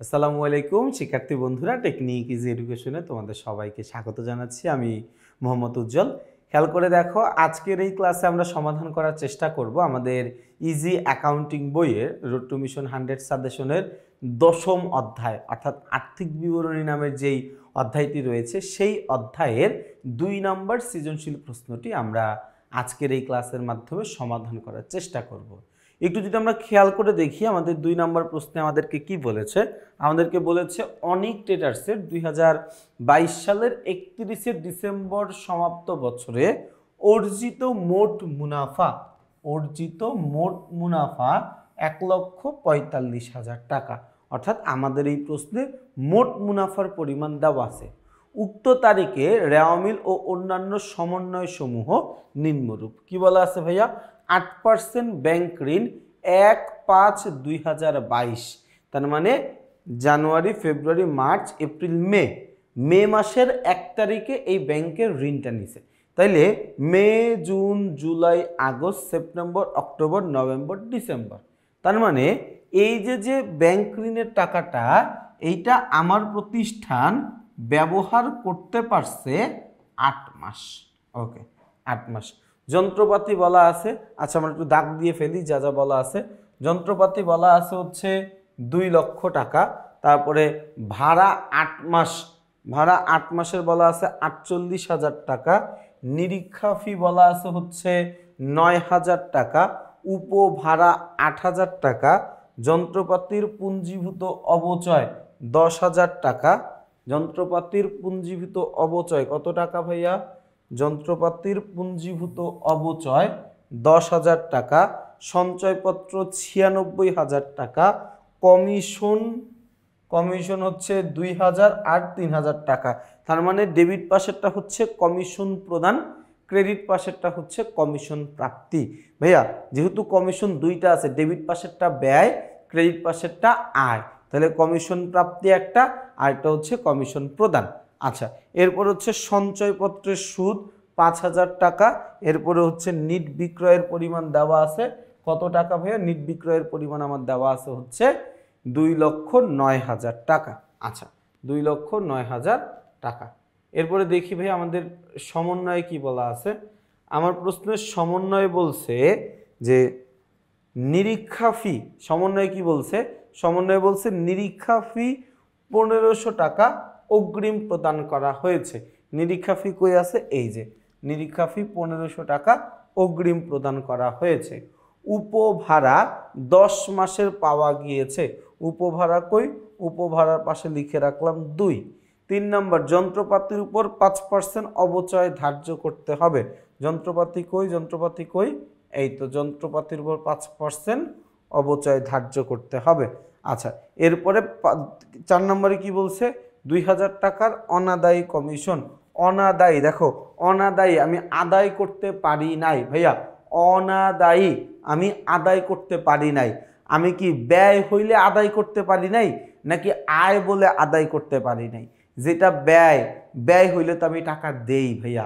আসসালামু আলাইকুম শিক্ষার্থী বন্ধুরা, টেকনিক ইজি এডুকেশনে তোমাদের সবাইকে স্বাগত জানাচ্ছি। আমি মোহাম্মদ উজ্জ্বল। খেয়াল করে দেখো, আজকের এই ক্লাসে আমরা সমাধান করার চেষ্টা করব আমাদের ইজি অ্যাকাউন্টিং বইয়ের রোড টু মিশন 100 সাজেশনের 10ম অধ্যায় অর্থাৎ আর্থিক বিবরণী নামের যেই অধ্যায়টি রয়েছে সেই অধ্যায়ের 2 নম্বর সৃজনশীল প্রশ্নটি আমরা আজকের এই ক্লাসের মাধ্যমে সমাধান করার চেষ্টা করব। একটু যদি আমরা খেয়াল করে দেখি, আমাদের 2 নম্বর প্রশ্নে আমাদেরকে কি বলেছে। আমাদেরকে বলেছে অনিক ট্রেডার্সের 2022 সালের 31শে ডিসেম্বর সমাপ্ত বছরে অর্জিত মোট মুনাফা 1,45,000 টাকা। অর্থাৎ আমাদের এই প্রশ্নে মোট মুনাফার পরিমাণ দেওয়া আছে। উক্ত তারিখে রেওয়া মিল ও অন্যান্য সমন্বয় সমূহ নিম্নরূপ। কি বলা আছে ভাইয়া? 8% ব্যাংক ঋণ 1/5/2022, তার মানে জানুয়ারি, ফেব্রুয়ারি, মার্চ, এপ্রিল, মে মাসের 1 তারিখে এই ব্যাংকের ঋণটা নিছে। তাইলে মে, জুন, জুলাই, আগস্ট, সেপ্টেম্বর, অক্টোবর, নভেম্বর, ডিসেম্বর, তার মানে এই যে ব্যাংক ঋণের টাকাটা এইটা আমার প্রতিষ্ঠান ব্যবহার করতে পারছে 8 মাস। ওকে, 8 মাস। যন্ত্রপাতি বলা আছে, আচ্ছা আমরা একটু দাগ দিয়ে ফেলি যা যা বলা আছে। যন্ত্রপাতি বলা আছে হচ্ছে 2 লক্ষ টাকা। তারপরে ভাড়া 8 মাস, ভাড়া 8 মাসের বলা আছে 48,000 টাকা। নিরীক্ষা ফি বলা আছে হচ্ছে 9,000 টাকা। উপভাড়া 8,000 টাকা। যন্ত্রপাতির পুঞ্জীভূত অবচয় 10,000 টাকা। যন্ত্রপাতির পুঞ্জীভূত অবচয় কত টাকা ভাইয়া? যন্ত্রপাতির পুঞ্জীভূত অবচয় 10,000 টাকা। সঞ্চয়পত্র 96,000 টাকা। কমিশন হচ্ছে 2,000 আর 3,000 টাকা। তার মানে ডেবিট পাশেরটা হচ্ছে কমিশন প্রদান, ক্রেডিট পাশেরটা হচ্ছে কমিশন প্রাপ্তি। ভাইয়া যেহেতু কমিশন দুইটা আছে, ডেবিট পাশেরটা ব্যয়, ক্রেডিট পাশেরটা আয়, তাহলে কমিশন প্রাপ্তি একটা, আর একটা হচ্ছে কমিশন প্রদান। আচ্ছা, এরপর হচ্ছে সঞ্চয়পত্রের সুদ 5,000 টাকা। এরপরে হচ্ছে নিট বিক্রয়ের পরিমাণ দেওয়া আছে কত টাকা ভাইয়া? নিট বিক্রয়ের পরিমাণ আমার দেওয়া আছে হচ্ছে 2,09,000 টাকা। আচ্ছা, 2,09,000 টাকা। এরপরে দেখি ভাই আমাদের সমন্বয়ে কি বলা আছে। আমার প্রশ্নের সমন্বয়ে বলছে যে নিরীক্ষা ফি, সমন্বয়ে কি বলছে? সমন্বয়ে বলছে নিরীক্ষা ফি 1,500 টাকা অগ্রিম প্রদান করা হয়েছে। নিরীক্ষা ফি কই আছে? এই যে নিরীক্ষা ফি 1,500 টাকা অগ্রিম প্রদান করা হয়েছে। উপভাড়া 10 মাসের পাওয়া গিয়েছে। উপভাড়া কই? উপভাড়ার পাশে লিখে রাখলাম 2। 3 নম্বর, যন্ত্রপাতির উপর 5% অবচয় ধার্য করতে হবে। যন্ত্রপাতি কই? যন্ত্রপাতি কই? এই তো, যন্ত্রপাতির উপর 5% অবচয় ধার্য করতে হবে। আচ্ছা, এরপরে 4 নম্বরে কি বলছে? 2,000 টাকার অনাদায়ী কমিশন। অনাদায়ী, দেখো অনাদায়ী আমি আদায় করতে পারি নাই ভাইয়া। অনাদায়ী আমি আদায় করতে পারি নাই। আমি কি ব্যয় হইলে আদায় করতে পারি নাই, নাকি আয় বলে আদায় করতে পারি নাই? যেটা ব্যয় হইলে তো আমি টাকা দেই ভাইয়া।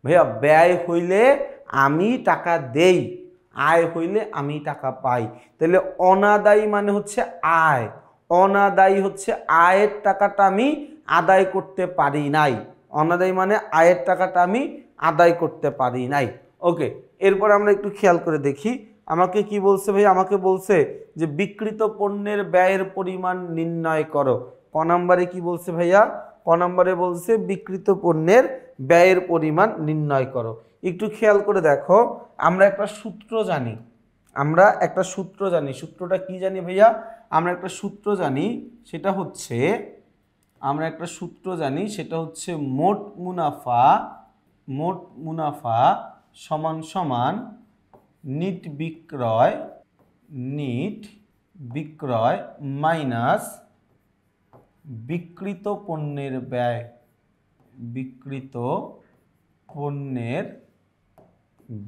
ভাইয়া ব্যয় হইলে আমি টাকা দেই, আয় হইলে আমি টাকা পাই। তাহলে অনাদায়ী মানে হচ্ছে আয়, অনাদায়ী হচ্ছে আয়ের টাকাটা আমি আদায় করতে পারি নাই। অনাদায়ী মানে আয়ের টাকাটা আমি আদায় করতে পারি নাই। ওকে, এরপর আমরা একটু খেয়াল করে দেখি আমাকে কি বলছে ভাই। আমাকে বলছে যে বিক্রিত পণ্যের ব্যয়ের পরিমাণ নির্ণয় করো। ক নম্বরে কি বলছে ভাইয়া? ক নম্বরে বলছে বিক্রিত পণ্যের ব্যয়ের পরিমাণ নির্ণয় করো। একটু খেয়াল করে দেখো, আমরা একটা সূত্র জানি। সূত্রটা কি জানি ভাইয়া? আমরা একটা সূত্র জানি, সেটা হচ্ছে মোট মুনাফা সমান সমান নিট বিক্রয় মাইনাস বিক্রিত পণ্যের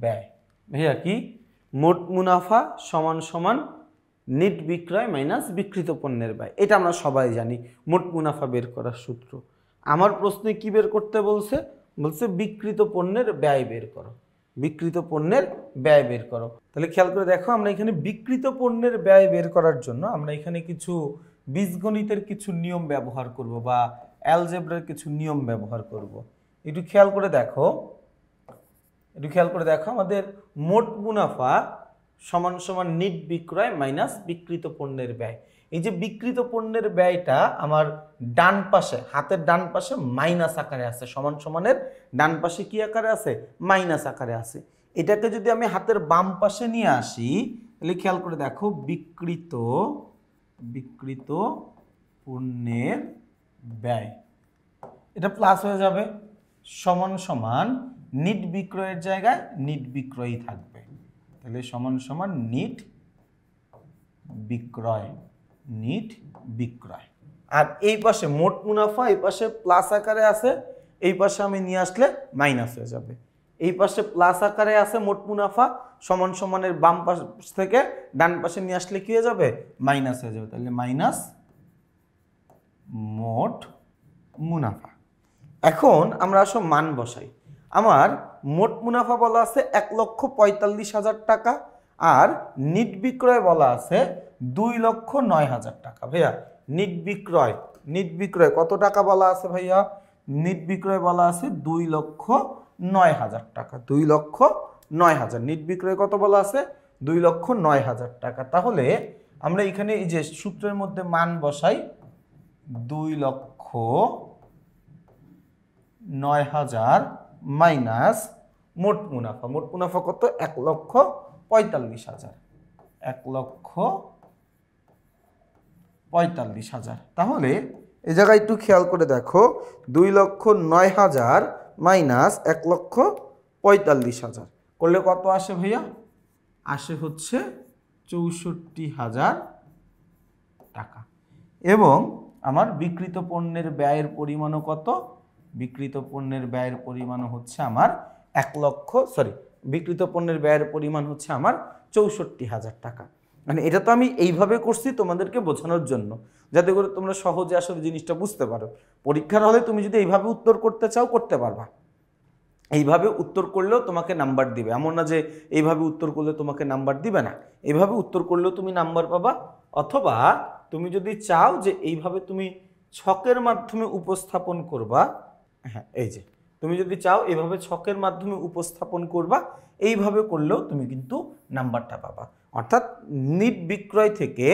ব্যয়। ভাইয়া কি? মোট মুনাফা সমান সমান নিট বিক্রয় মাইনাস বিক্রিত পণ্যের ব্যয়। এটা আমরা সবাই জানি মোট মুনাফা বের করার সূত্র। আমার প্রশ্নে কি বের করতে বলছে? বলছে বিক্রিত পণ্যের ব্যয় বের করো। তাহলে খেয়াল করে দেখো, আমরা এখানে বিক্রিত পণ্যের ব্যয় বের করার জন্য আমরা এখানে কিছু বীজগণিতের কিছু নিয়ম ব্যবহার করব বা অ্যালজেব্রার কিছু নিয়ম ব্যবহার করব। একটু খেয়াল করে দেখো, আমাদের মোট মুনাফা সমান সমান নিট বিক্রয় মাইনাস বিক্রিত পণ্যের ব্যয়। এই যে বিক্রিত পণ্যের ব্যয়টা আমার ডান পাশে, হাতের ডান পাশে মাইনাস আকারে আছে, সমান সমানের ডান পাশে কি আকারে আছে? মাইনাস আকারে আছে। এটাকে যদি আমি হাতের বাম পাশে নিয়ে আসি তাহলে খেয়াল করে দেখো, বিক্রিত পণ্যের ব্যয়, এটা প্লাস হয়ে যাবে, সমান সমান নিট বিক্রয়ের জায়গায় নিট বিক্রয়ই থাকবে, তাহলে সমান সমান নিট বিক্রয়। আর এই পাশে মোট মুনাফা, এই পাশে প্লাস আকারে আছে, এই পাশে আমি নিয়ে আসলে মাইনাস হয়ে যাবে। এই পাশে প্লাস আকারে আছে মোট মুনাফা, সমান সমানের বাম পাশ থেকে ডান পাশে নিয়ে আসলে কি হয়ে যাবে? মাইনাস হয়ে যাবে, তাহলে মাইনাস মোট মুনাফা। এখন আমরা আসো মান বসাই। আমার মোট মুনাফা বলা আছে 1,45,000 টাকা, আর নিট বিক্রয় বলা আছে 2,09,000 টাকা। ভাইয়া নিট বিক্রয় কত টাকা বলা আছে? ভাইয়া নিট বিক্রয় বলা আছে 2,09,000 টাকা। 2,09,000 নিট বিক্রয় কত বলা আছে? 2,09,000 টাকা। তাহলে আমরা এখানে এই যে সূত্রের মধ্যে মান বসাই, 2,09,000 মাইনাস মোট মুনাফা। মোট মুনাফা কত? 1,45,000। 1,45,000। তাহলে এই জায়গায় একটু খেয়াল করে দেখো, 2,09,000 মাইনাস 1,45,000 করলে কত আসে ভাইয়া? আসে হচ্ছে 64,000 টাকা। এবং আমার বিক্রিত পণ্যের ব্যয়ের পরিমাণও কত? বিক্রিত পণ্যের ব্যয়ের পরিমাণ হচ্ছে আমার 64,000 টাকা। মানে এটা তো আমি এইভাবে করছি তোমাদেরকে বোঝানোর জন্য, যাতে করে তোমরা সহজে আসলে জিনিসটা বুঝতে পারো। পরীক্ষার হলে তুমি যদি এইভাবে উত্তর করতে চাও করতে পারবা, এইভাবে উত্তর করলেও তোমাকে নাম্বার দিবে, এমন না যে এইভাবে উত্তর করলে তোমাকে নাম্বার দিবে না। এইভাবে উত্তর করলেও তুমি নাম্বার পাবা, অথবা তুমি যদি চাও যে এইভাবে তুমি ছকের মাধ্যমে উপস্থাপন করবা, হ্যাঁ এই যে তুমি যদি চাও এইভাবে ছকের মাধ্যমে উপস্থাপন করবা, এইভাবে করলেও তুমি কিন্তু নাম্বারটা পাবা। অর্থাৎ নিট বিক্রয় থেকে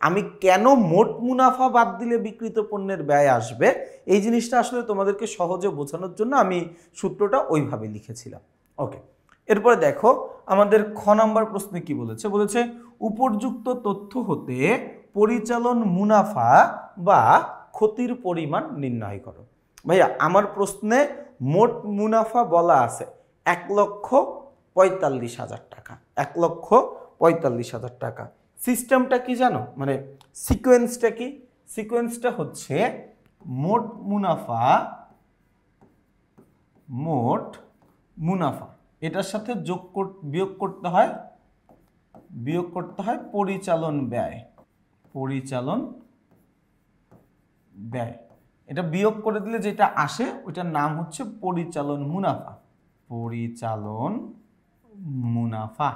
আমি কেন মোট মুনাফা বাদ দিলে বিক্রিত পণ্যের ব্যয় আসবে, এই জিনিসটা আসলে তোমাদেরকে সহজে বোঝানোর জন্য আমি সূত্রটা ওইভাবে লিখেছিলাম। ওকে, এরপরে দেখো আমাদের খ নাম্বার প্রশ্নে কি বলেছে? বলেছে উপর্যুক্ত তথ্য হতে পরিচালন মুনাফা বা ক্ষতির পরিমাণ নির্ণয় করো। ভাইয়া আমার প্রশ্নে মোট মুনাফা বলা আছে 1,45,000 টাকা। 1,45,000 টাকা। সিস্টেমটা কি জানো? মানে সিকোয়েন্সটা কি? সিকোয়েন্সটা হচ্ছে মোট মুনাফা এটার সাথে বিয়োগ করতে হয় পরিচালন ব্যয়। এটা বিয়োগ করে দিলে যেটা আসে ওইটার নাম হচ্ছে পরিচালন মুনাফা।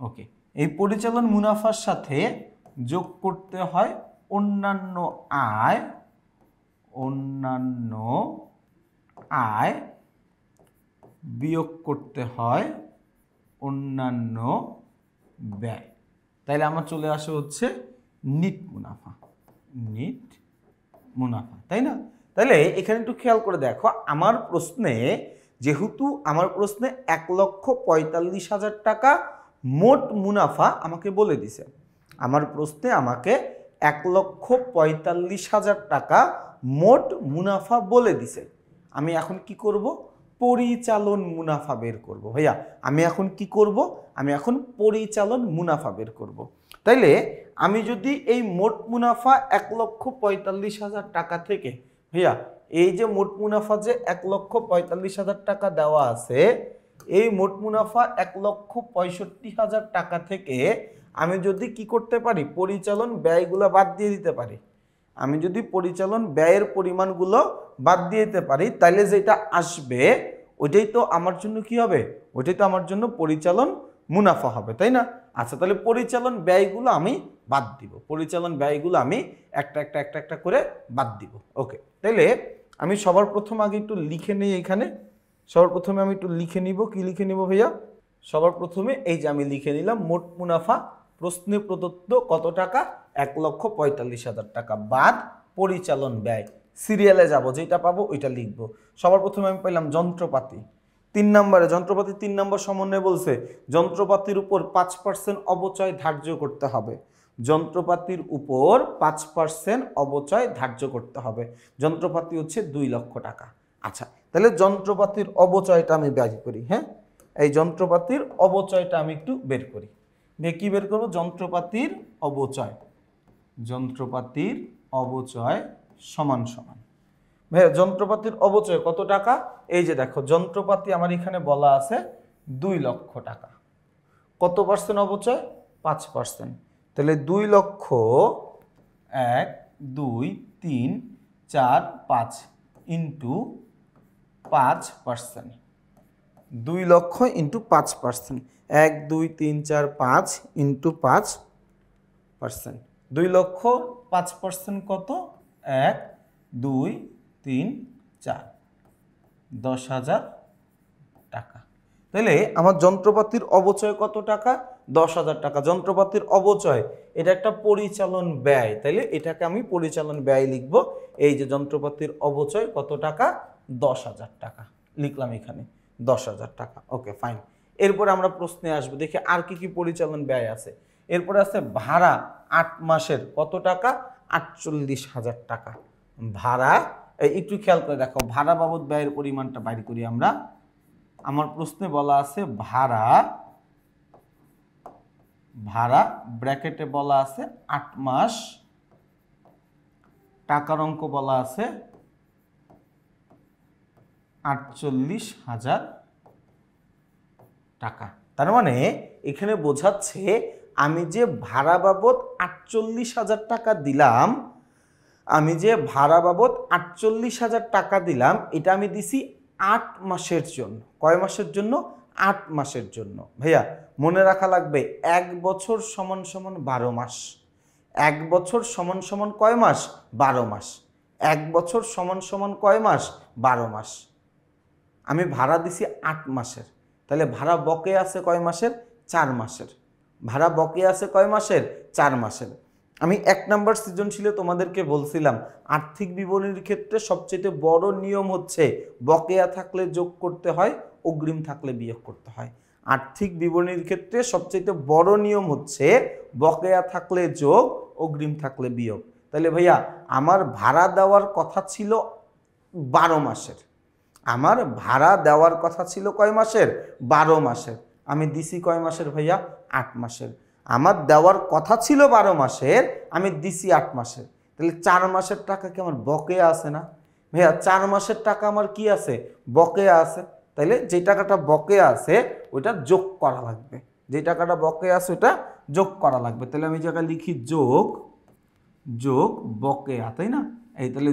ওকে, এই পরিচালন মুনাফার সাথে যোগ করতে হয় অন্যান্য আয়, বিয়োগ করতে হয় অন্যান্য ব্যয়। তাইলে আমার চলে আসে হচ্ছে নিট মুনাফা, তাই না? তাহলে এখানে একটু খেয়াল করে দেখো, আমার প্রশ্নে 1,45,000 টাকা মোট মুনাফা আমাকে বলে দিছে। আমার প্রশ্নে আমাকে 1,45,000 টাকা মোট মুনাফা বলে দিছে। আমি এখন কি করব? পরিচালন মুনাফা বের করব। ভাইয়া আমি এখন কি করব? আমি এখন পরিচালন মুনাফা বের করব। তাইলে আমি যদি এই মোট মুনাফা 1,45,000 টাকা থেকে, ভাইয়া এই যে মোট মুনাফা যে 1,45,000 টাকা দেওয়া আছে, এই মোট মুনাফা 1,65,000 টাকা থেকে আমি যদি কি করতে পারি? পরিচালন ব্যয়গুলো বাদ দিয়ে দিতে পারি। আমি যদি পরিচালন ব্যয়ের পরিমাণগুলো বাদ দিয়ে দিতে পারি, তাহলে যেটা আসবে ওইটাই তো আমার জন্য কি হবে? ওইটাই তো আমার জন্য পরিচালন মুনাফা হবে, তাই না? আচ্ছা, তাহলে পরিচালন ব্যয়গুলো আমি বাদ দিব, পরিচালন ব্যয়গুলো আমি একটা একটা একটা একটা করে বাদ দিব। ওকে, তাইলে আমি সবার প্রথম আগে একটু লিখে নিই এখানে। সবার প্রথমে আমি একটু লিখে নিব, কি লিখে নিব ভাইয়া? সবার প্রথমে এই যে আমি লিখে নিলাম মোট মুনাফা প্রশ্নে প্রদত্ত কত টাকা, 1,45,000 টাকা বাদ পরিচালন ব্যয়। সিরিয়ালে যাব, যেটা পাবো ওইটা লিখবো। সবার প্রথমে আমি পাইলাম যন্ত্রপাতি। 3 নম্বরে যন্ত্রপাতি 3 নম্বর সমন্বয় বলছে যন্ত্রপাতির উপর 5% অবচয় ধার্য করতে হবে। যন্ত্রপাতির উপর 5% অবচয় ধার্য করতে হবে। যন্ত্রপাতি হচ্ছে 2 লক্ষ টাকা। আচ্ছা, তাহলে যন্ত্রপাতির অবচয়টা আমি বের করি। হ্যাঁ, এই যন্ত্রপাতির অবচয়টা আমি একটু বের করি। কি বের করবো? যন্ত্রপাতির অবচয়। যন্ত্রপাতির অবচয় সমান সমান ভাইয়া যন্ত্রপাতির অবচয় কত টাকা? এই যে দেখো, যন্ত্রপাতি আমার এখানে বলা আছে 2 লক্ষ টাকা। কত পার্সেন্ট অবচয়? 5%। তাহলে 2 লক্ষ 1 2 3 4 5 ইন্টু 5%। 2 লক্ষ ইন্টু 5%। 1 2 3 4 5 ইন্টু 5%। 2 লক্ষ 5% কত? 1 2 3 4, 10,000 টাকা। তাহলে আমার যন্ত্রপাতির অবচয় কত টাকা? 10,000 টাকা। যন্ত্রপাতির অবচয় এটা একটা পরিচালন ব্যয়, তাইলে এটাকে আমি পরিচালন ব্যয় লিখব। এই যে যন্ত্রপাতির অবচয় কত টাকা? 10,000 টাকা লিখলাম এখানে, 10,000 টাকা। ওকে, ফাইন। এরপরে আমরা প্রশ্নে আসবো, দেখি আর কি কি পরিচালন ব্যয় আছে। এরপরে আছে ভাড়া 8 মাসের কত টাকা? 48,000 টাকা ভাড়া। একটু খেয়াল করে দেখো, ভাড়া বাবদ ব্যয়ের পরিমাণটা বাইর করি আমরা। আমার প্রশ্নে বলা আছে ভাড়া ব্র্যাকেটে বলা আছে 8 মাস, টাকার অঙ্ক বলা আছে 48,000 টাকা। তার মানে এখানে বোঝাচ্ছে আমি যে ভাড়া বাবদ 48,000 টাকা দিলাম, আমি যে ভাড়া বাবদ 48,000 টাকা দিলাম, এটা আমি দিছি 8 মাসের জন্য। কয় মাসের জন্য? 8 মাসের জন্য। ভাইয়া মনে রাখা লাগবে 1 বছর সমান সমান 12 মাস। 1 বছর সমান সমান কয় মাস? 12 মাস। 1 বছর সমান সমান কয় মাস? 12 মাস। আমি ভাড়া দিছি 8 মাসের, তাহলে ভাড়া বকেয়া আছে কয় মাসের? 4 মাসের। ভাড়া বকেয়া আছে কয় মাসের? 4 মাসের। আমি 1 নম্বর সৃজনশীলে তোমাদেরকে বলছিলাম আর্থিক বিবরণীর ক্ষেত্রে সবচেয়ে বড় নিয়ম হচ্ছে বকেয়া থাকলে যোগ করতে হয়, অগ্রিম থাকলে বিয়োগ করতে হয়। আর্থিক বিবরণীর ক্ষেত্রে সবচেয়ে বড় নিয়ম হচ্ছে বকেয়া থাকলে যোগ, অগ্রিম থাকলে বিয়োগ। তাহলে ভাইয়া আমার ভাড়া দেওয়ার কথা ছিল 12 মাসের, আমার ভাড়া দেওয়ার কথা ছিল কয় মাসের? 12 মাসের। আমি দিছি কয় মাসের ভাইয়া? 8 মাসের। আমার দেওয়ার কথা ছিল 12 মাসের, আমি দিছি 8 মাসের। তাহলে 4 মাসের টাকা কি আমার বকেয়া আছে না ভাইয়া? 4 মাসের টাকা আমার কি আছে? বকেয়া আছে। তাইলে যে টাকাটা বকেয়া আছে ওইটা যোগ করা লাগবে। যে টাকাটা বকেয়া আছে ওটা যোগ করা লাগবে। তাহলে আমি জায়গায় লিখি যোগ বকেয়া, তাই না? এই তাহলে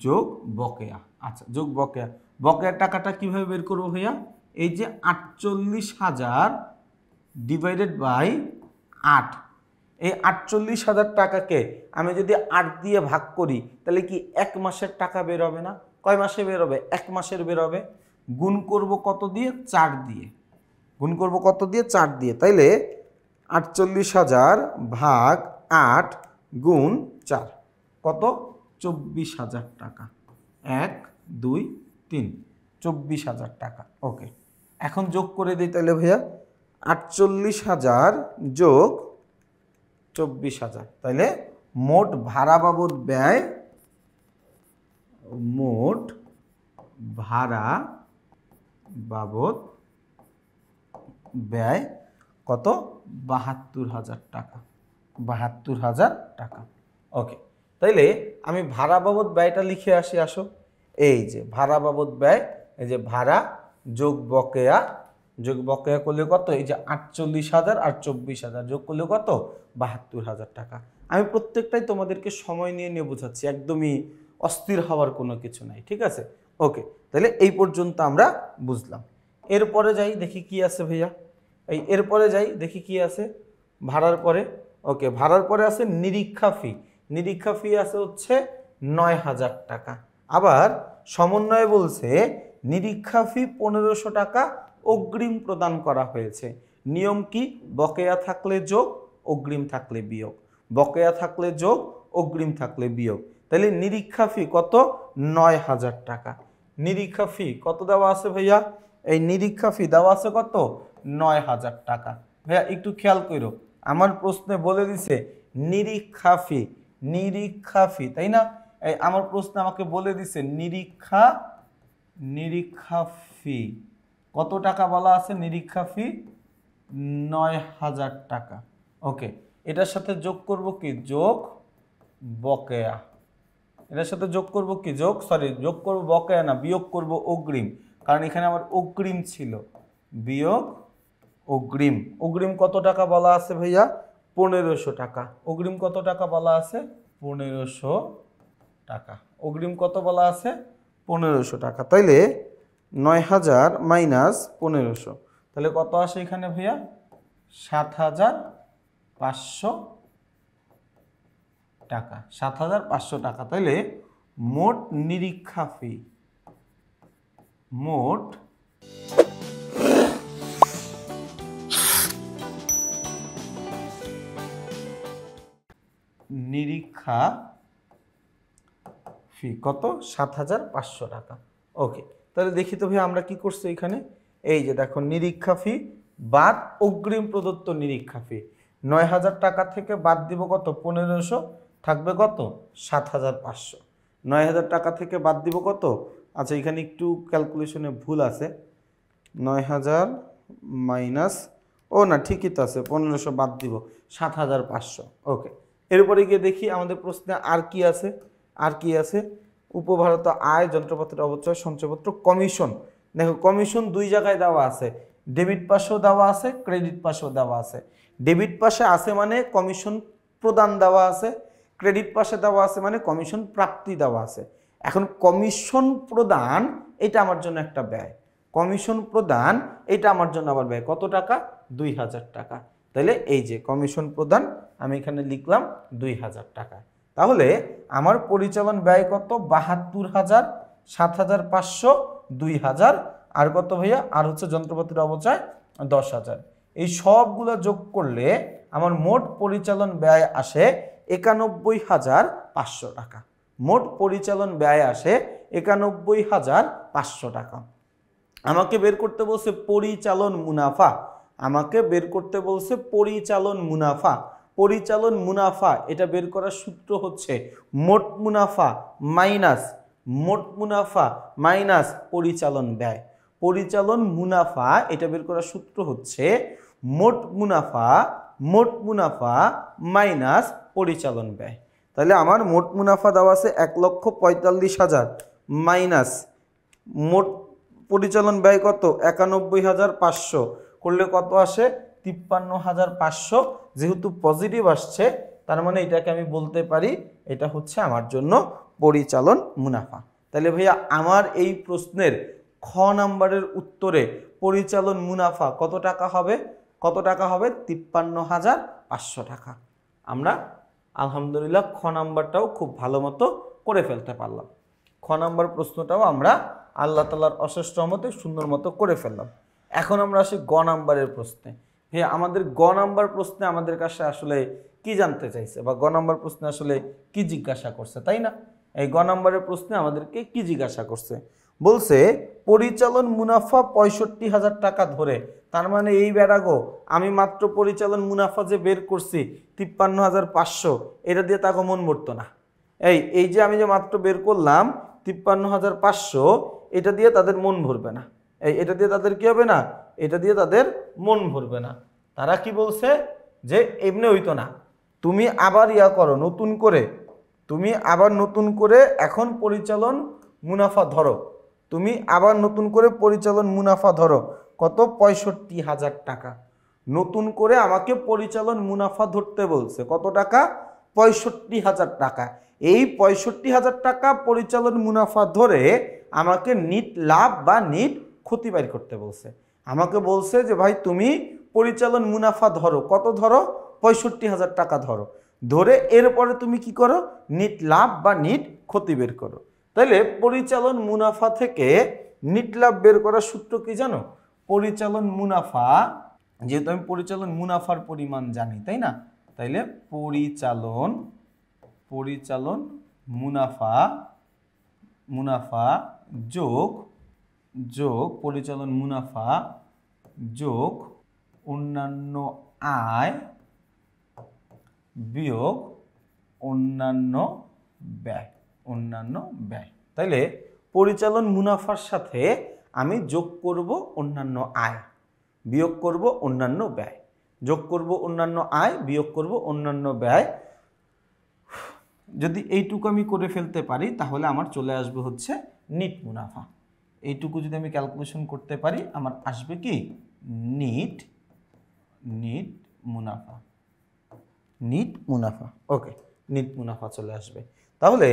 যোগ বকেয়া। আচ্ছা, যোগ বকেয়া। বকেয়ার টাকাটা কিভাবে বের করবো ভাইয়া? এই যে 48,000 ডিভাইডেড বাই 8, এই 48,000 টাকাকে আমি যদি 8 দিয়ে ভাগ করি তাহলে কি 1 মাসের টাকা বের হবে না? কয় মাসে বের হবে? 1 মাসের বের হবে। গুণ করব কত দিয়ে? 4 দিয়ে। গুণ করব কত দিয়ে? 4 দিয়ে। তাইলে 48,000 ভাগ 8 গুণ 4 কত? 24,000 টাকা। 1 2 3, 24,000 টাকা। ওকে, এখন যোগ করে দিই তাহলে ভাইয়া 48,000 যোগ 24,000, তাইলে মোট ভাড়া বাবদ ব্যয়, মোট ভাড়া বাবদ ব্যয় কত? 72,000 টাকা। 72,000 টাকা। ওকে, তাইলে আমি ভাড়া বাবদ ব্যয়টা লিখে আসি। আসো, এই যে ভাড়া বাবদ ব্যয়, এই যে ভাড়া যোগ বকেয়া, যোগ বকেয়া করলে কত? এই যে 48,000 আর 24,000 যোগ করলে কত? 72,000 টাকা। আমি প্রত্যেকটাই তোমাদেরকে সময় নিয়ে নিয়ে বোঝাচ্ছি, একদমই অস্থির হওয়ার কোনো কিছু নাই, ঠিক আছে? ওকে, তাহলে এই পর্যন্ত আমরা বুঝলাম। এরপরে যাই দেখি কি আছে ভাইয়া। এরপরে যাই দেখি কি আছে। ভাড়ার পরে ওকে ভাড়ার পরে আছে নিরীক্ষা ফি। নিরীক্ষা ফি আছে হচ্ছে ৯,০০০ টাকা। আবার সমন্বয়ে বলছে নিরীক্ষা ফি ১৫০০ টাকা অগ্রিম প্রদান করা হয়েছে। নিয়ম কি? বকেয়া থাকলে যোগ, অগ্রিম থাকলে বিয়োগ। বকেয়া থাকলে যোগ, অগ্রিম থাকলে বিয়োগ। তাহলে নিরীক্ষা ফি কত? ৯,০০০ টাকা। নিরীক্ষা ফি কত দেওয়া আছে ভাইয়া? এই নিরীক্ষা ফি দেওয়া আছে কত? ৯,০০০ টাকা। ভাইয়া একটু খেয়াল করো, আমার প্রশ্নে বলে দিছে নিরীক্ষা ফি, নিরীক্ষা ফি, তাই না? এই আমার প্রশ্নে আমাকে বলে দিছে নিরীক্ষা ফি কত টাকা বলা আছে? নিরীক্ষা ফি ৯,০০০ টাকা। ওকে, এটার সাথে যোগ করব কি? যোগ বকেয়া। এটার সাথে যোগ করব কি? যোগ করব বকেয়া না, বিয়োগ করব অগ্রিম, কারণ এখানে আমার অগ্রিম ছিল। বিয়োগ অগ্রিম। অগ্রিম কত টাকা বলা আছে ভাইয়া? ১৫০০ টাকা। অগ্রিম কত টাকা বলা আছে? ১৫০০ টাকা। অগ্রিম কত বলা আছে? ১৫০০ টাকা। তাইলে ৯,০০০ মাইনাস ১৫০০, তাহলে কত আসে এখানে ভাইয়া? ৭,৫০০ টাকা। ৭,৫০০ টাকা। তাইলে মোট নিরীক্ষা ফি, মোট নিরীক্ষা ফি কত? ৭,৫০০ টাকা। ওকে, তাহলে দেখি তো ভাই আমরা কি করছি এখানে। এই যে দেখো, নিরীক্ষা ফি বাদ অগ্রিম প্রদত্ত নিরীক্ষা ফি। ৯,০০০ টাকা থেকে বাদ দিব কত? ১৫০০, থাকবে কত? ৭,৫০০। ৯,০০০ টাকা থেকে বাদ দিব কত? আচ্ছা, এখানে একটু ক্যালকুলেশনে ভুল আছে। ৯,০০০ মাইনাস, ও না ঠিকই তো আছে, ১৫০০ বাদ দিব, ৭,৫০০। ওকে, এরপরে গিয়ে দেখি আমাদের প্রশ্নে আর কি আছে। আর কি আছে? উপভারত আয়, যন্ত্রপাতির অবচয়, সঞ্চয়পত্র, কমিশন। দেখো, কমিশন দুই জায়গায় দেওয়া আছে, ডেবিট পাশেও দেওয়া আছে, ক্রেডিট পাশেও দেওয়া আছে। ডেবিট পাশে আছে মানে কমিশন প্রদান দেওয়া আছে, ক্রেডিট পাশে দেওয়া আছে মানে কমিশন প্রাপ্তি দেওয়া আছে। এখন কমিশন প্রদান এটা আমার জন্য একটা ব্যয়, কমিশন প্রদান এটা আমার জন্য আবার ব্যয় কত টাকা? ২,০০০ টাকা। তাহলে এই যে কমিশন প্রদান আমি এখানে লিখলাম ২,০০০ টাকা। তাহলে আমার পরিচালন ব্যয় কত? ৭২,০০০, ৭,৫০০, ২,০০০, আর কত ভাইয়া? আর হচ্ছে যন্ত্রপাতির অবচয় ১০,০০০। এই সবগুলো যোগ করলে আমার মোট পরিচালন ব্যয় আসে ৯১,৫০০ টাকা। মোট পরিচালন ব্যয় আসে ৯১,৫০০ টাকা। আমাকে বের করতে বলছে পরিচালন মুনাফা, আমাকে বের করতে বলছে পরিচালন মুনাফা। পরিচালন মুনাফা এটা বের করার সূত্র হচ্ছে মোট মুনাফা মাইনাস পরিচালন ব্যয়। পরিচালন মুনাফা এটা বের করার সূত্র হচ্ছে মোট মুনাফা মাইনাস পরিচালন ব্যয়। তাহলে আমার মোট মুনাফা দেওয়া আছে ১,৪৫,০০০ মাইনাস মোট পরিচালন ব্যয় কত? ৯১,৫০০ করলে কত আসে? ৫৩,৫০০। যেহেতু পজিটিভ আসছে তার মানে এটাকে আমি বলতে পারি এটা হচ্ছে আমার জন্য পরিচালন মুনাফা। তাহলে ভাইয়া আমার এই প্রশ্নের খ নাম্বারের উত্তরে পরিচালন মুনাফা কত টাকা হবে? কত টাকা হবে? ৫৩,৫০০ টাকা। আমরা আলহামদুলিল্লাহ খ নাম্বারটাও খুব ভালো মতো করে ফেলতে পারলাম। খ নাম্বার প্রশ্নটাও আমরা আল্লাহ তাআলার অশেষ রহমতে সুন্দর মতো করে ফেললাম। এখন আমরা আসি গ নাম্বারের প্রশ্নে। হ্যাঁ, আমাদের গ নাম্বার প্রশ্নে আমাদের কাছে আসলে কি জানতে চাইছে বা গ নাম্বার প্রশ্নে আসলে কি জিজ্ঞাসা করছে, তাই না? এই গ নাম্বারের প্রশ্নে আমাদেরকে কি জিজ্ঞাসা করছে? বলছে পরিচালন মুনাফা ৬৫,০০০ টাকা ধরে, তার মানে এই বেড়াগো আমি মাত্র পরিচালন মুনাফা যে বের করছি ৫৩,৫০০, এটা দিয়ে তাকে মন ভরতো না। এই যে আমি যে মাত্র বের করলাম ৫৩,৫০০, এটা দিয়ে তাদের মন ভরবে না। এটা দিয়ে তাদের কি হবে না? এটা দিয়ে তাদের মন ভরবে না। তারা কি বলছে যে এমনি হইতো না, তুমি আবার করো নতুন করে, তুমি আবার নতুন করে এখন পরিচালন মুনাফা ধরো, তুমি আবার নতুন করে পরিচালন মুনাফা ধরো কত? ৬৫,০০০ টাকা। নতুন করে আমাকে পরিচালন মুনাফা ধরতে বলছে কত টাকা? ৬৫,০০০ টাকা। এই ৬৫,০০০ টাকা পরিচালন মুনাফা ধরে আমাকে নিট লাভ বা নিট ক্ষতি বের করতে বলছে। আমাকে বলছে যে ভাই তুমি পরিচালন মুনাফা ধরো, কত ধরো? ৬৫,০০০ টাকা ধরো, ধরে এরপরে তুমি কি করো, নিট লাভ বা নিট ক্ষতি বের করো। তাহলে পরিচালন মুনাফা থেকে নিট লাভ বের করার সূত্র কি জানো? পরিচালন মুনাফা, যেহেতু আমি পরিচালন মুনাফার পরিমাণ জানি, তাই না? তাইলে পরিচালন মুনাফা যোগ পরিচালন মুনাফা যোগ অন্যান্য আয় বিয়োগ অন্যান্য ব্যয়। তাইলে পরিচালন মুনাফার সাথে আমি যোগ করব অন্যান্য আয়, বিয়োগ করব অন্যান্য ব্যয়, যোগ করব অন্যান্য আয়, বিয়োগ করব অন্যান্য ব্যয়। যদি এইটুকু আমি করে ফেলতে পারি তাহলে আমার চলে আসবে হচ্ছে নিট মুনাফা। এইটুকু যদি আমি ক্যালকুলেশন করতে পারি আমার আসবে কি নিট মুনাফা। ওকে, নিট মুনাফা চলে আসবে। তাহলে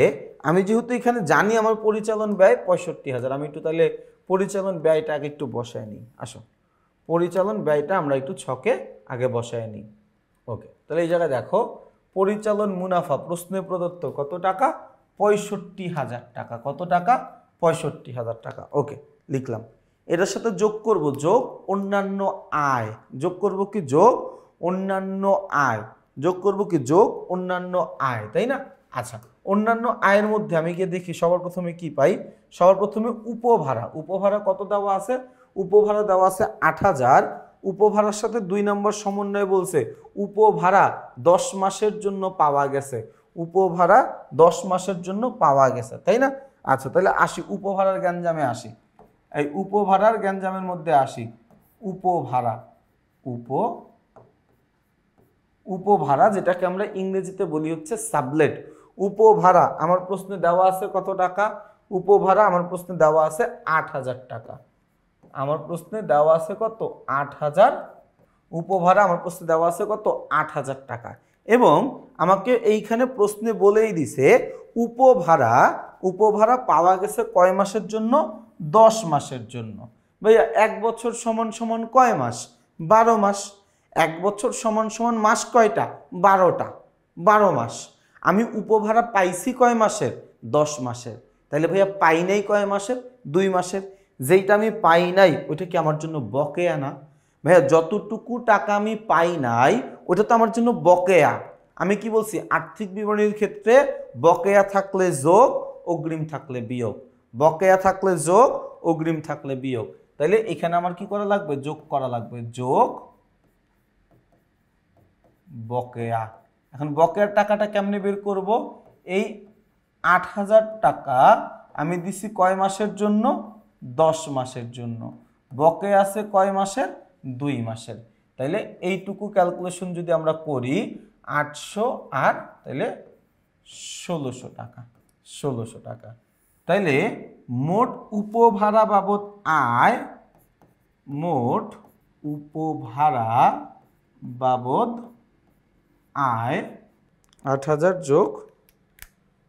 আমি যেহেতু এখানে জানি আমার পরিচালন ব্যয় ৬৫,০০০, আমি একটু তাহলে পরিচালন ব্যয়টা আগে একটু বসায় নিই। আসো, পরিচালন ব্যয়টা আমরা একটু ছকে আগে বসায় নিই। ওকে, তাহলে এই জায়গায় দেখো পরিচালন মুনাফা প্রশ্নে প্রদত্ত কত টাকা? ৬৫,০০০ টাকা। কত টাকা? ৬৫,০০০ টাকা। ওকে, লিখলাম। এটার সাথে যোগ করব যোগ অন্যান্য আয়, যোগ করব কি যোগ অন্যান্য আয়, যোগ করব কি যোগ অন্যান্য আয়, তাই না? আচ্ছা, অন্যান্য আয়ের মধ্যে আমি গিয়ে দেখি সবার প্রথমে কি পাই। সবার প্রথমে উপভাড়া কত দেওয়া আছে? উপভাড়া দেওয়া আছে ৮,০০০। উপভাড়ার সাথে ২ নম্বর সমন্বয় বলছে উপভাড়া ১০ মাসের জন্য পাওয়া গেছে, উপভাড়া ১০ মাসের জন্য পাওয়া গেছে, তাই না? আচ্ছা, তাহলে আসি উপভাড়ার গ্যাঞ্জামে আসি। এই উপভাড়ার গ্যাঞ্জামের মধ্যে আসি। উপভাড়া যেটাকে আমরা ইংরেজিতে বলি হচ্ছে সাবলেট। উপভাড়া আমার প্রশ্নে দেওয়া আছে কত টাকা? উপভাড়া আমার প্রশ্নে দেওয়া আছে ৮,০০০ টাকা। আমার প্রশ্নে দেওয়া আছে কত? ৮,০০০। উপভাড়া আমার প্রশ্নে দেওয়া আছে কত? ৮,০০০ টাকা। এবং আমাকে এইখানে প্রশ্নে বলেই দিছে উপভাড়া পাওয়া গেছে কয় মাসের জন্য? ১০ মাসের জন্য। ভাইয়া ১ বছর সমান সমান কয় মাস? ১২ মাস। ১ বছর সমান সমান মাস কয়টা? ১২টা, ১২ মাস। আমি উপভাড়া পাইছি কয় মাসের? ১০ মাসের। তাহলে ভাইয়া পাই নাই কয় মাসের? ২ মাসের। যেইটা আমি পাই নাই ওইটা কি আমার জন্য বকেয়া না? ভাইয়া যতটুকু টাকা আমি পাই নাই ওটা তো আমার জন্য বকেয়া। আমি কি বলছি? আর্থিক বিবরণীর ক্ষেত্রে বকেয়া থাকলে যোগ, অগ্রিম থাকলে বিয়োগ। বকেয়া থাকলে যোগ, অগ্রিম থাকলে বিয়োগ। তাইলে এখানে আমার কি করা লাগবে? যোগ করা লাগবে, যোগ বকেয়া। এখন বকেয়ার টাকাটা কেমনে বের করব? এই ৮,০০০ টাকা আমি দিছি কয় মাসের জন্য? ১০ মাসের জন্য। বকেয়া আছে কয় মাসের? ২ মাসের। তাইলে এইটুকু ক্যালকুলেশন যদি আমরা করি ৮০০ আর তাইলে ১৬০০ টাকা, ১৬০০ টাকা। তাইলে মোট উপভাড়া বাবদ আয়, মোট উপভাড়া বাবদ আয় ৮,০০০ যোগ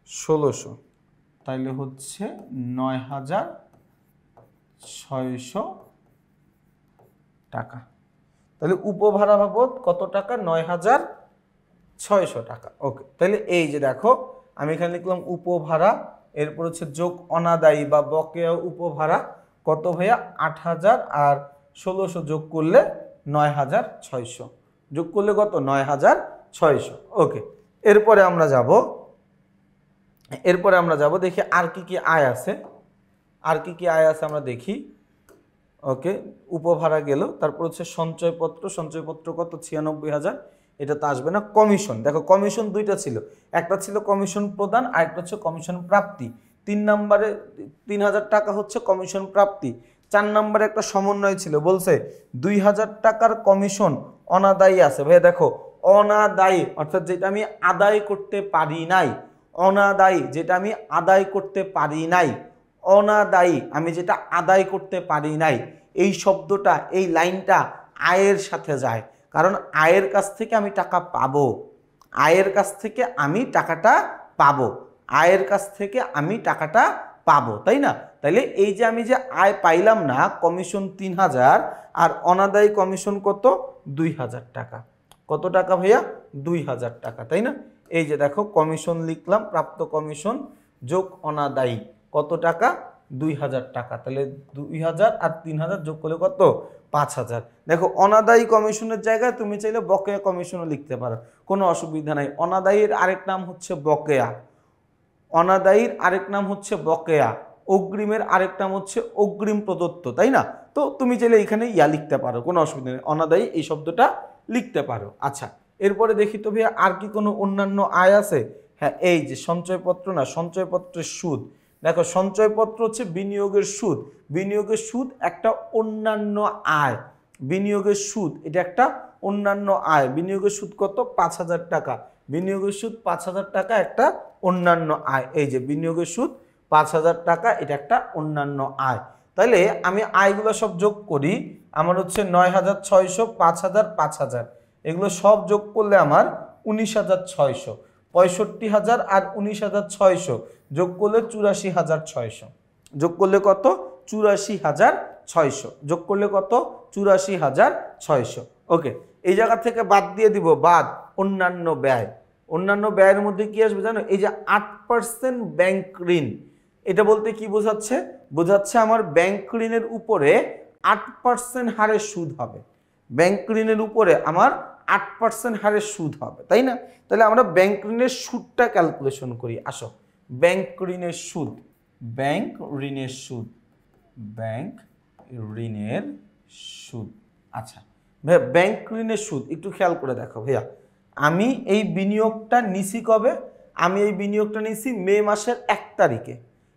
১৬০০, তাইলে হচ্ছে ৯,৬০০ টাকা। তাহলে উপভাড়া বাবদ কত টাকা? ৯,৬০০ টাকা। ওকে, তাহলে এই যে দেখো আমি এখানে লিখলাম উপভাড়া, এরপর হচ্ছে যোগ অনাদায়ী বা বকেয়া উপভাড়া কত ভাইয়া? ৮,০০০ আর ১৬০০ যোগ করলে ৯,৬০০, যোগ করলে কত? ৯,৬০০। ওকে, এরপরে আমরা যাব দেখি আর কি কি আয় আছে। আমরা দেখি। ওকে, উপভাড়া গেল, তারপর হচ্ছে সঞ্চয়পত্র কত? ৯৬,০০০। এটা তো আসবে না। কমিশন, দেখো কমিশন দুইটা ছিল, একটা ছিল কমিশন প্রদান আর একটা হচ্ছে কমিশন প্রাপ্তি। ৩ নম্বরে ৩,০০০ টাকা হচ্ছে কমিশন প্রাপ্তি। ৪ নম্বরে একটা সমন্বয় ছিল, বলছে ২,০০০ টাকার কমিশন অনাদায়ী আছে। ভাইয়া দেখো অনাদায়ী অর্থাৎ যেটা আমি আদায় করতে পারি নাই, অনাদায়ী যেটা আমি আদায় করতে পারি নাই, অনাদায়ী আমি যেটা আদায় করতে পারি নাই, এই শব্দটা, এই লাইনটা আয়ের সাথে যায়। কারণ আয়ের কাছ থেকে আমি টাকা পাবো, আয়ের কাছ থেকে আমি টাকাটা পাবো, আয়ের কাছ থেকে আমি টাকাটা পাবো, তাই না? তাইলে এই যে আমি যে আয় পাইলাম না, কমিশন ৩,০০০ আর অনাদায়ী কমিশন কত? ২,০০০ টাকা। কত টাকা ভাইয়া? 2000 টাকা, তাই না? এই যে দেখো কমিশন লিখলাম, প্রাপ্ত কমিশন যোগ অনাদায়ী কত টাকা? 2000 টাকা। তাহলে 2000 আর 3000 যোগ করলে কত? 5000। দেখো অনাদায়ী কমিশনের জায়গায় তুমি চাইলে বকেয়া কমিশনও লিখতে পারো, কোনো অসুবিধা নাই। অনাদায়ীর আরেক নাম হচ্ছে বকেয়া, অনাদায়ীর আরেক নাম হচ্ছে বকেয়া, অগ্রিমের আরেক নাম হচ্ছে অগ্রিম প্রদত্ত, তাই না? তো তুমি চাইলে এখানে লিখতে পারো, কোনো অসুবিধা নেই, অনাদায়ী এই শব্দটা লিখতে পারো। আচ্ছা, এরপরে দেখি তো ভাইয়া আর কি কোনো অন্যান্য আয় আছে? হ্যাঁ, এই যে সঞ্চয়পত্র, না সঞ্চয়পত্রের সুদ। দেখো সঞ্চয়পত্র হচ্ছে বিনিয়োগের সুদ, বিনিয়োগের সুদ একটা অন্যান্য আয়, বিনিয়োগের সুদ এটা একটা অন্যান্য আয়। বিনিয়োগের সুদ কত? 5000 টাকা। বিনিয়োগের সুদ 5000 টাকা একটা অন্যান্য আয়। এই যে বিনিয়োগের সুদ 5000 টাকা, এটা একটা অন্যান্য আয়। তাহলে আমি আয়গুলো সব যোগ করি, আমার হচ্ছে 9600, 5000, 5000, এগুলো সব যোগ করলে আমার 19600। 65000 আর 19600 যোগ করলে 84600। যোগ করলে কত? 84600। যোগ করলে কত? 84600। ওকে, এই জায়গা থেকে বাদ দিয়ে দিব, বাদ অন্যান্য ব্যয়। অন্যান্য ব্যয়ের মধ্যে কি আসবে জানো? এই যে 8% ব্যাংক ঋণ, এটা বলতে কি বোঝাচ্ছে? বোঝাচ্ছে আমার ব্যাংক ঋণের উপরে 8% হারে সুদ হবে। ব্যাংক ঋণের উপরে আমার 8% হারে সুদ হবে, তাই না? তাহলে আমরা ব্যাংক ঋণের সুদটা ক্যালকুলেশন করি। আসো, ব্যাংক ঋণের সুদ, ব্যাংক ঋণের সুদ, ব্যাংক ঋণের সুদ। আচ্ছা ভাইয়া, ব্যাংক ঋণের সুদ একটু খেয়াল করে দেখো ভাইয়া, আমি এই বিনিয়োগটা নিছি কবে? আমি এই বিনিয়োগটা নিছি মে মাসের 1 তারিখে।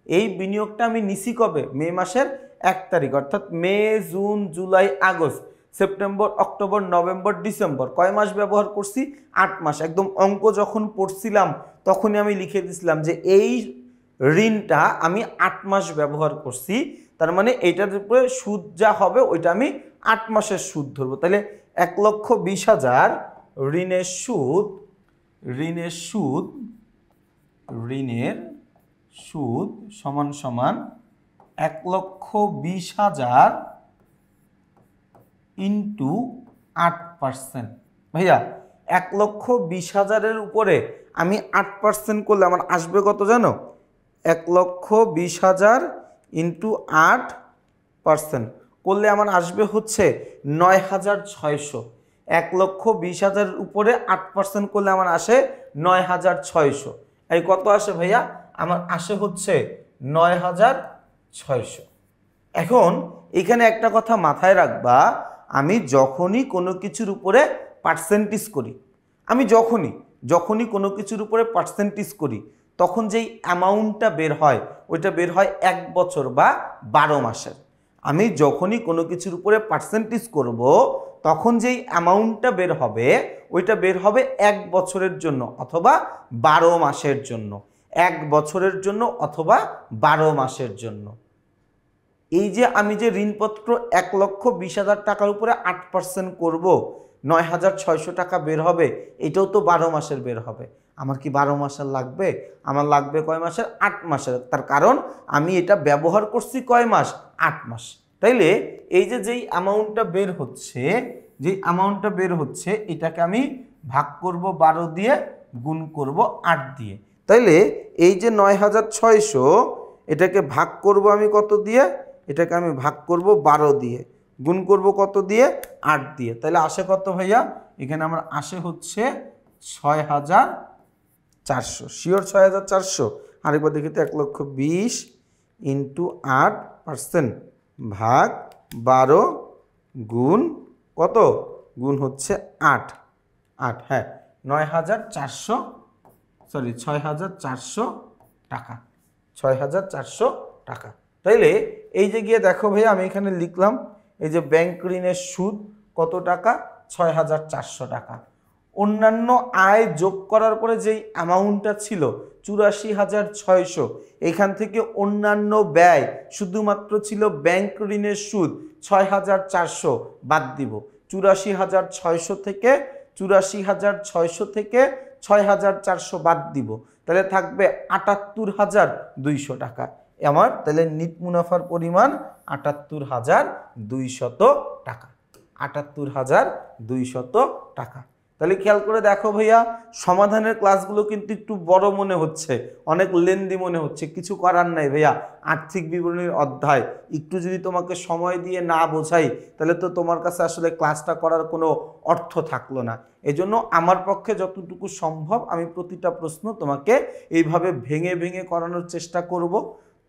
এই বিনিয়োগটা আমি নিছি কবে? মে মাসের 1 তারিখ। অর্থাৎ মে, জুন, জুলাই, আগস্ট, সেপ্টেম্বর, অক্টোবর, নভেম্বর, ডিসেম্বর, কয় মাস ব্যবহার করছি? 8 মাস। একদম অঙ্ক যখন পড়ছিলাম তখনই আমি লিখে দিছিলাম যে এই ঋণটা আমি 8 মাস ব্যবহার করছি, তার মানে এইটার উপরে সুদ যা হবে ওইটা আমি 8 মাসের সুদ ধরবো। তাহলে 1,20,000 ঋণের সুদ, ঋণের সুদ, ঋণের সুদ সমান সমান 1,20,000 ইন্টু 8%। ভাইয়া 1,20,000-এর উপরে আমি 8% করলে আমার আসবে কত জানো? 1,20,000 ইন্টু 8% করলে আমার আসবে হচ্ছে 9,600। 1,20,000-এর উপরে 8% করলে আমার আসে 9,600। এই কত আসে ভাইয়া? আমার আসে হচ্ছে 9,600। এখন এখানে একটা কথা মাথায় রাখবা, আমি যখনই কোনো কিছুর উপরে পার্সেন্টেজ করি, আমি যখনই কোনো কিছুর উপরে পার্সেন্টেজ করি, তখন যেই অ্যামাউন্টটা বের হয় ওইটা বের হয় 1 বছর বা 12 মাসের। আমি যখনই কোনো কিছুর উপরে পার্সেন্টেজ করব, তখন যেই অ্যামাউন্টটা বের হবে ওইটা বের হবে 1 বছরের জন্য অথবা 12 মাসের জন্য। 1 বছরের জন্য অথবা 12 মাসের জন্য। এই যে আমি যে ঋণপত্র 1,20,000 টাকার উপরে 8% করব, 9,600 টাকা বের হবে, এটাও তো 12 মাসের বের হবে। আমার কি 12 মাসের লাগবে? আমার লাগবে কয় মাসের? 8 মাসের। তার কারণ আমি এটা ব্যবহার করছি কয় মাস? 8 মাস। তাইলে এই যে যেই অ্যামাউন্টটা বের হচ্ছে, যেই অ্যামাউন্টটা বের হচ্ছে, এটাকে আমি ভাগ করব 12 দিয়ে, গুণ করব 8 দিয়ে। তাইলে এই যে 9,600, এটাকে ভাগ করব আমি কত দিয়ে? এটাকে আমি ভাগ করব 12 দিয়ে, গুণ করব কত দিয়ে? 8 দিয়ে। তাহলে আসে কত ভাইয়া? এখানে আমার আসে হচ্ছে 6,400। শিওর 6,400? আরেকবার দেখি তো, 1,20,000 ইন্টু 8% ভাগ 12 গুণ কত? গুণ হচ্ছে 8। হ্যাঁ, 9,400, সরি 6,400 টাকা, 6,400 টাকা। তাইলে এই যে গিয়ে দেখো ভাইয়া, আমি এখানে লিখলাম এই যে ব্যাংক ঋণের সুদ কত টাকা? 6,400 টাকা। অন্যান্য আয় যোগ করার পরে যেই অ্যামাউন্টটা ছিল 84,600, এখান থেকে অন্যান্য ব্যয় শুধুমাত্র ছিল ব্যাংক ঋণের সুদ 6,400 বাদ দিব। 84,600 থেকে 6,400 বাদ দিব, তাহলে থাকবে 78,200 টাকা আমার। তাহলে নিট মুনাফার পরিমাণ 78,200 টাকা, 78,200 টাকা। তাহলে খেয়াল করে দেখো ভাইয়া, সমাধানের ক্লাসগুলো কিন্তু একটু বড় মনে হচ্ছে, অনেক লেন্দি মনে হচ্ছে, কিছু করার নাই ভাইয়া। আর্থিক বিবরণীর অধ্যায় একটু যদি তোমাকে সময় দিয়ে না বোঝাই তাহলে তো তোমার কাছে আসলে ক্লাসটা করার কোনো অর্থ থাকলো না। এজন্য আমার পক্ষে যতটুকু সম্ভব আমি প্রতিটা প্রশ্ন তোমাকে এইভাবে ভেঙে ভেঙে করানোর চেষ্টা করব।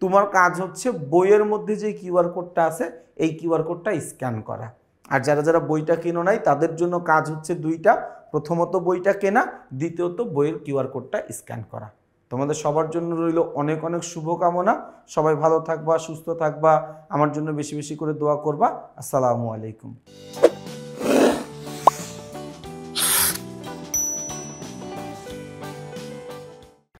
তোমার কাজ হচ্ছে বইয়ের মধ্যে যে কিউআর কোডটা আছে এই কিউআর কোডটা স্ক্যান করা। আর যারা যারা বইটা কেনো নাই তাদের জন্য কাজ হচ্ছে দুইটা, প্রথমত বইটা কেনা, দ্বিতীয়ত বইয়ের কিউআর কোডটা স্ক্যান করা। তোমাদের সবার জন্য রইল অনেক অনেক শুভকামনা। সবাই ভালো থাকবা, সুস্থ থাকবা, আমার জন্য বেশি বেশি করে দোয়া করবা। আসসালামু আলাইকুম।